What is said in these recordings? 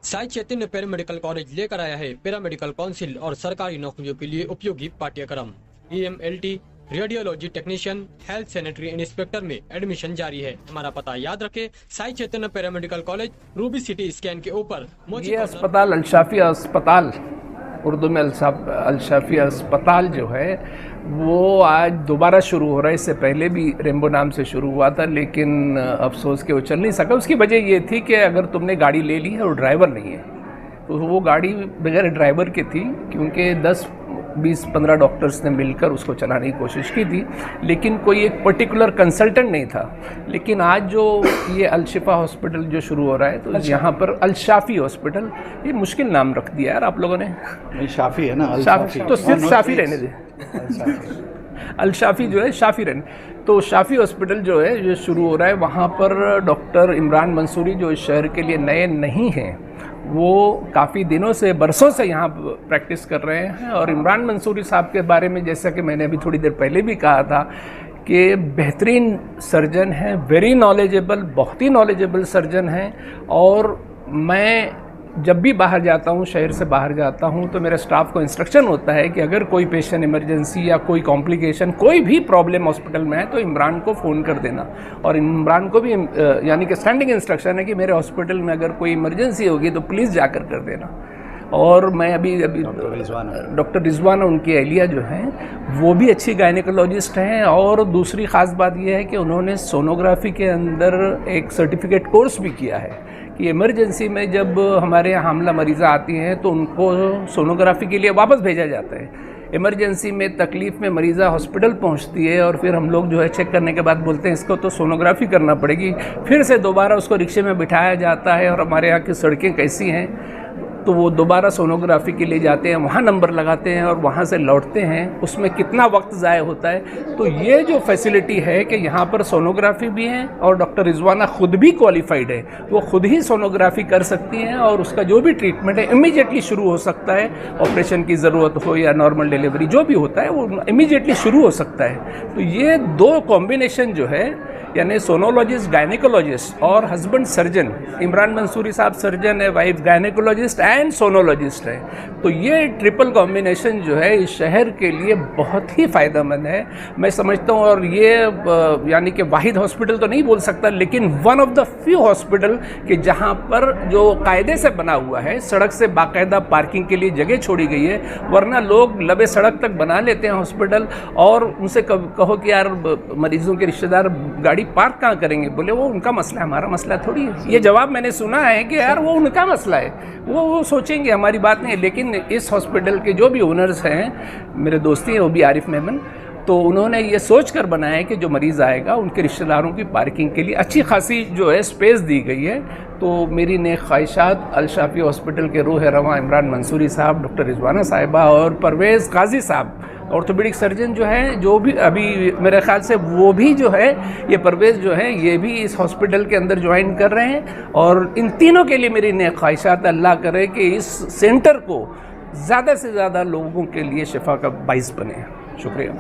Sai Chaitanya paramedical college लेकर आया है पैरामेडिकल काउंसिल और सरकारी नौकरियों के लिए उपयोगी पाठ्यक्रम। EMLT, radiology technician, health sanitary inspector में एडमिशन जारी है। हमारा पता याद रखें, Sai Chaitanya paramedical college, Ruby City scan के ऊपर। ये अस्पताल अल-शाफी अस्पताल, उर्दू में अल-शाफी अस्पताल जो है वो आज दोबारा शुरू हो रहा है। इससे पहले भी रेम्बो नाम से शुरू हुआ था, लेकिन अफसोस कि वो चल नहीं सका। उसकी वजह ये थी कि अगर तुमने गाड़ी ले ली है और ड्राइवर नहीं है तो वो गाड़ी बगैर ड्राइवर की थी, क्योंकि 10-20-15 डॉक्टर्स ने मिलकर उसको चलाने की कोशिश की थी, लेकिन कोई एक पर्टिकुलर कंसल्टेंट नहीं था। लेकिन आज जो ये अल-शिफा हॉस्पिटल जो शुरू हो रहा है, तो यहाँ पर अल-शाफी हॉस्पिटल, ये मुश्किल नाम रख दिया यार आप लोगों ने। नहीं, शाफी है ना, शाफी तो सिर्फ शाफी रहने दे, अल-शाफी जो है शाफी रहने। तो शाफी हॉस्पिटल जो है जो शुरू हो रहा है, वहाँ पर डॉक्टर इमरान मंसूरी जो इस शहर के लिए नए नहीं हैं, वो काफ़ी दिनों से, बरसों से यहाँ प्रैक्टिस कर रहे हैं। और इमरान मंसूरी साहब के बारे में जैसा कि मैंने अभी थोड़ी देर पहले भी कहा था कि बेहतरीन सर्जन हैं, वेरी नॉलेजेबल, बहुत ही नॉलेजेबल सर्जन हैं। और मैं जब भी बाहर जाता हूँ, शहर से बाहर जाता हूँ, तो मेरे स्टाफ को इंस्ट्रक्शन होता है कि अगर कोई पेशेंट इमरजेंसी या कोई कॉम्प्लिकेशन, कोई भी प्रॉब्लम हॉस्पिटल में है तो इमरान को फ़ोन कर देना। और इमरान को भी यानी कि स्टैंडिंग इंस्ट्रक्शन है कि मेरे हॉस्पिटल में अगर कोई इमरजेंसी होगी तो प्लीज़ जाकर कर देना। और मैं अभी डॉक्टर रिजवाना उनकी अहलिया जो हैं, वो भी अच्छी गायनेकोलॉजिस्ट हैं। और दूसरी ख़ास बात यह है कि उन्होंने सोनोग्राफी के अंदर एक सर्टिफिकेट कोर्स भी किया है कि इमरजेंसी में जब हमारे यहाँ हामला मरीज़ा आती हैं तो उनको सोनोग्राफी के लिए वापस भेजा जाता है। इमरजेंसी में तकलीफ़ में मरीज़ा हॉस्पिटल पहुंचती है और फिर हम लोग जो है चेक करने के बाद बोलते हैं इसको तो सोनोग्राफी करना पड़ेगी। फिर से दोबारा उसको रिक्शे में बिठाया जाता है। और हमारे यहाँ की सड़कें कैसी हैं, तो वो दोबारा सोनोग्राफी के लिए जाते हैं, वहाँ नंबर लगाते हैं और वहाँ से लौटते हैं। उसमें कितना वक्त ज़ाय होता है। तो ये जो फैसिलिटी है कि यहाँ पर सोनोग्राफी भी है और डॉक्टर रिजवाना ख़ुद भी क्वालिफाइड है, वो ख़ुद ही सोनोग्राफी कर सकती हैं और उसका जो भी ट्रीटमेंट है इमीडिएटली शुरू हो सकता है। ऑपरेशन की ज़रूरत हो या नॉर्मल डिलीवरी, जो भी होता है वो इमीडिएटली शुरू हो सकता है। तो ये दो कॉम्बिनेशन जो है, यानी सोनोलॉजिस्ट, गायनेकोलॉजिस्ट और हस्बैंड सर्जन, इमरान मंसूरी साहब सर्जन है, वाइफ गायनेकोलॉजिस्ट एंड सोनोलॉजिस्ट है, तो ये ट्रिपल कॉम्बिनेशन जो है इस शहर के लिए बहुत ही फ़ायदेमंद है मैं समझता हूँ। और ये यानी कि वाहिद हॉस्पिटल तो नहीं बोल सकता, लेकिन one of the few hospital कि जहाँ पर जो कायदे से बना हुआ है, सड़क से बाकायदा पार्किंग के लिए जगह छोड़ी गई है। वरना लोग लबे सड़क तक बना लेते हैं हॉस्पिटल, और उनसे कहो कि यार मरीजों के रिश्तेदार गाड़ी पार्क कहाँ करेंगे, बोले वो उनका मसला है, हमारा मसला थोड़ी है। ये जवाब मैंने सुना है कि यार वो उनका मसला है, वो सोचेंगे, हमारी बात नहीं है। लेकिन इस हॉस्पिटल के जो भी ओनर्स हैं, मेरे दोस्ती हैं, वो भी आरिफ मेमन, तो उन्होंने ये सोच कर बनाया है कि जो मरीज़ आएगा उनके रिश्तेदारों की पार्किंग के लिए अच्छी खासी जो है स्पेस दी गई है। तो मेरी नेक ख्वाहिशात अल-शाफी हॉस्पिटल के रूह रवां इमरान मंसूरी साहब, डॉक्टर रिजवाना साहिबा और परवेज़ काजी साहब, ऑर्थोपेडिक सर्जन जो हैं, जो भी अभी मेरे ख्याल से वो भी जो है, ये परवेज़ जो है, ये भी इस हॉस्पिटल के अंदर ज्वाइन कर रहे हैं। और इन तीनों के लिए मेरी नेक ख्वाहिशात, अल्लाह करे कि इस सेंटर को ज़्यादा से ज़्यादा लोगों के लिए शिफा का बाइस बने। शुक्रिया।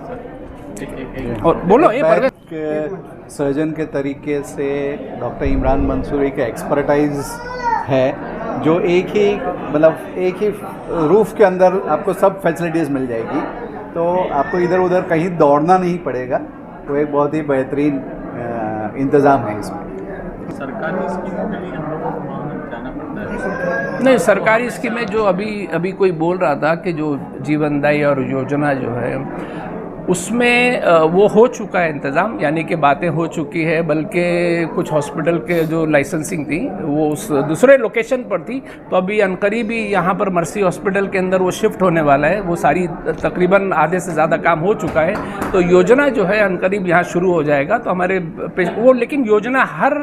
और बोलो ये परवेज़ के सर्जन के तरीके से डॉक्टर इमरान मंसूरी का एक्सपर्टाइज है, जो एक ही रूफ के अंदर आपको सब फैसिलिटीज़ मिल जाएगी, तो आपको इधर उधर कहीं दौड़ना नहीं पड़ेगा। तो एक बहुत ही बेहतरीन इंतज़ाम है इसमें। सरकारी स्कीमों के लिए हम लोगों को वहाँ जाना पड़ता है? नहीं, सरकारी स्कीमें जो अभी कोई बोल रहा था कि जो जीवनदायी और योजना जो है उसमें वो हो चुका है इंतज़ाम, यानी कि बातें हो चुकी है। बल्कि कुछ हॉस्पिटल के जो लाइसेंसिंग थी वो उस दूसरे लोकेशन पर थी, तो अभी अनकरीब ही यहाँ पर मर्सी हॉस्पिटल के अंदर वो शिफ्ट होने वाला है। वो सारी तकरीबन आधे से ज़्यादा काम हो चुका है, तो योजना जो है अनकरीब यहाँ शुरू हो जाएगा। तो हमारे वो, लेकिन योजना हर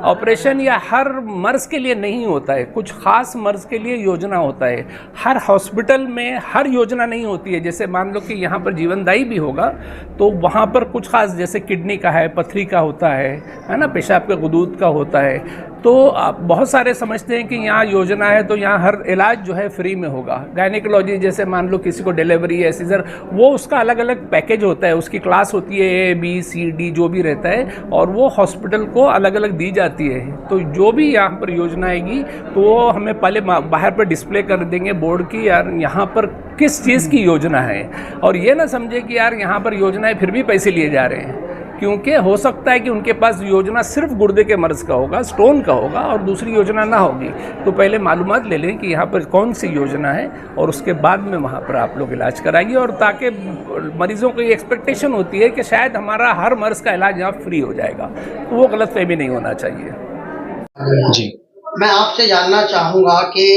ऑपरेशन या हर मर्ज़ के लिए नहीं होता है, कुछ ख़ास मर्ज़ के लिए योजना होता है। हर हॉस्पिटल में हर योजना नहीं होती है। जैसे मान लो कि यहाँ पर जीवनदायी भी होगा, तो वहाँ पर कुछ खास, जैसे किडनी का है, पथरी का होता है ना, पेशाब के गुदूद का होता है, तो आप बहुत सारे समझते हैं कि यहाँ योजना है तो यहाँ हर इलाज जो है फ्री में होगा। गायनेकोलॉजी जैसे मान लो किसी को डिलीवरी है, सीजर, वो उसका अलग अलग पैकेज होता है, उसकी क्लास होती है A, B, C, D जो भी रहता है, और वो हॉस्पिटल को अलग अलग दी जाती है। तो जो भी यहाँ पर योजना आएगी तो वो हमें पहले बाहर पर डिस्प्ले कर देंगे बोर्ड की, यार यहाँ पर किस चीज़ की योजना है। और ये ना समझे कि यार यहाँ पर योजना है फिर भी पैसे लिए जा रहे हैं, क्योंकि हो सकता है कि उनके पास योजना सिर्फ गुर्दे के मर्ज का होगा, स्टोन का होगा, और दूसरी योजना ना होगी। तो पहले मालूमात ले लें कि यहाँ पर कौन सी योजना है और उसके बाद में वहाँ पर आप लोग इलाज कराइए। और ताकि मरीजों को ये एक्सपेक्टेशन होती है कि शायद हमारा हर मर्ज का इलाज यहाँ फ्री हो जाएगा, तो वो गलतफहमी नहीं होना चाहिए। जी, मैं आपसे जानना चाहूँगा कि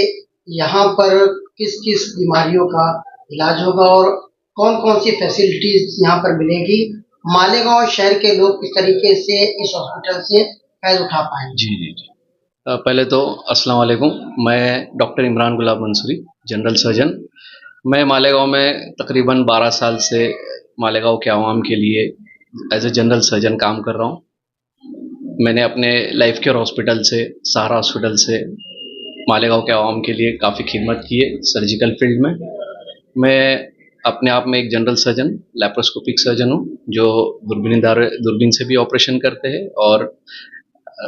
यहाँ पर किस किस बीमारियों का इलाज होगा और कौन कौन सी फैसिलिटीज यहाँ पर मिलेगी, मालेगांव शहर के लोग किस तरीके से इस हॉस्पिटल से फायदा उठा पाएंगे। जी जी जी। पहले तो अस्सलाम वालेकुम, मैं डॉक्टर इमरान गुलाब मंसूरी, जनरल सर्जन। मैं मालेगांव में तकरीबन 12 साल से मालेगांव के आवाम के लिए एज ए जनरल सर्जन काम कर रहा हूँ। मैंने अपने लाइफ केयर हॉस्पिटल से, सहारा हॉस्पिटल से मालेगांव के आवाम के लिए काफ़ी खिदमत की है सर्जिकल फील्ड में। मैं अपने आप में एक जनरल सर्जन, लैप्रोस्कोपिक सर्जन हूँ, जो दूरबीन से भी ऑपरेशन करते हैं और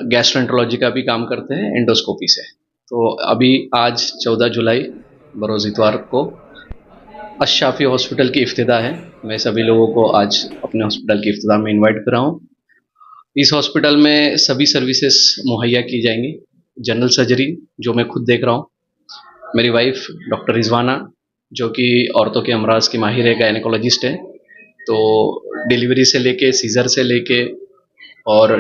गैस्ट्रोएंटरोलॉजी का भी काम करते हैं एंडोस्कोपी से। तो अभी आज 14 जुलाई बरोज़ इतवार को अश-शाफ़ी हॉस्पिटल की इफ्तिताह है। मैं सभी लोगों को आज अपने हॉस्पिटल की इफ्तिताह में इनवाइट कर रहा हूँ। इस हॉस्पिटल में सभी सर्विसेज मुहैया की जाएंगी। जनरल सर्जरी जो मैं खुद देख रहा हूँ, मेरी वाइफ डॉक्टर रिजवाना जो कि औरतों के अमराज की माहिर है, गायनेकोलॉजिस्ट है, तो डिलीवरी से लेके, सीज़र से लेके और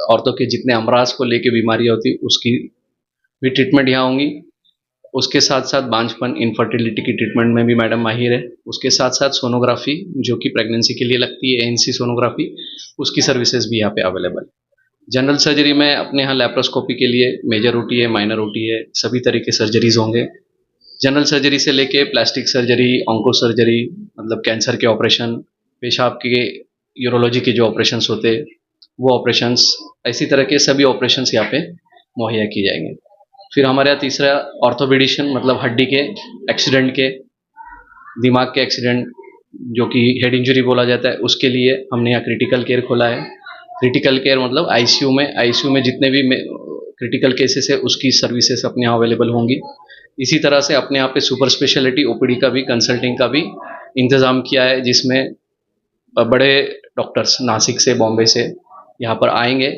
औरतों के जितने अमराज को लेके बीमारियाँ होती उसकी भी ट्रीटमेंट यहाँ होंगी। उसके साथ साथ बांझपन, इनफर्टिलिटी की ट्रीटमेंट में भी मैडम माहिर है। उसके साथ साथ सोनोग्राफी जो कि प्रेगनेंसी के लिए लगती है, ANC सोनोग्राफी, उसकी सर्विसेज भी यहाँ पे अवेलेबल है। जनरल सर्जरी में अपने यहाँ लैप्रोस्कोपी के लिए मेजर OT है, माइनर OT है, सभी तरह के सर्जरीज होंगे। जनरल सर्जरी से लेके प्लास्टिक सर्जरी, ऑन्को सर्जरी मतलब कैंसर के ऑपरेशन, पेशाब के, यूरोलॉजी के जो ऑपरेशंस होते हैं वो ऑपरेशंस, इसी तरह के सभी ऑपरेशंस यहाँ पे मुहैया की जाएंगे। फिर हमारे यहाँ तीसरा ऑर्थोपेडिशन मतलब हड्डी के एक्सीडेंट के, दिमाग के एक्सीडेंट जो कि हेड इंजरी बोला जाता है, उसके लिए हमने यहाँ क्रिटिकल केयर खोला है। क्रिटिकल केयर मतलब ICU में जितने भी क्रिटिकल केसेस है उसकी सर्विसेज अपने यहाँ अवेलेबल होंगी। इसी तरह से अपने यहाँ पे सुपर स्पेशलिटी OPD का भी, कंसल्टिंग का भी इंतज़ाम किया है, जिसमें बड़े डॉक्टर्स नासिक से, बॉम्बे से यहाँ पर आएंगे।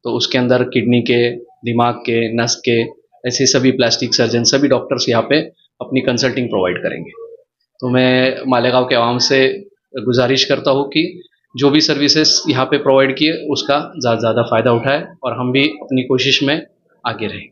तो उसके अंदर किडनी के, दिमाग के, नस के, ऐसे सभी प्लास्टिक सर्जन, सभी डॉक्टर्स यहाँ पे अपनी कंसल्टिंग प्रोवाइड करेंगे। तो मैं मालेगांव के आवाम से गुजारिश करता हूँ कि जो भी सर्विसेज यहाँ पे प्रोवाइड किए उसका ज़्यादा फ़ायदा उठाए और हम भी अपनी कोशिश में आगे रहें।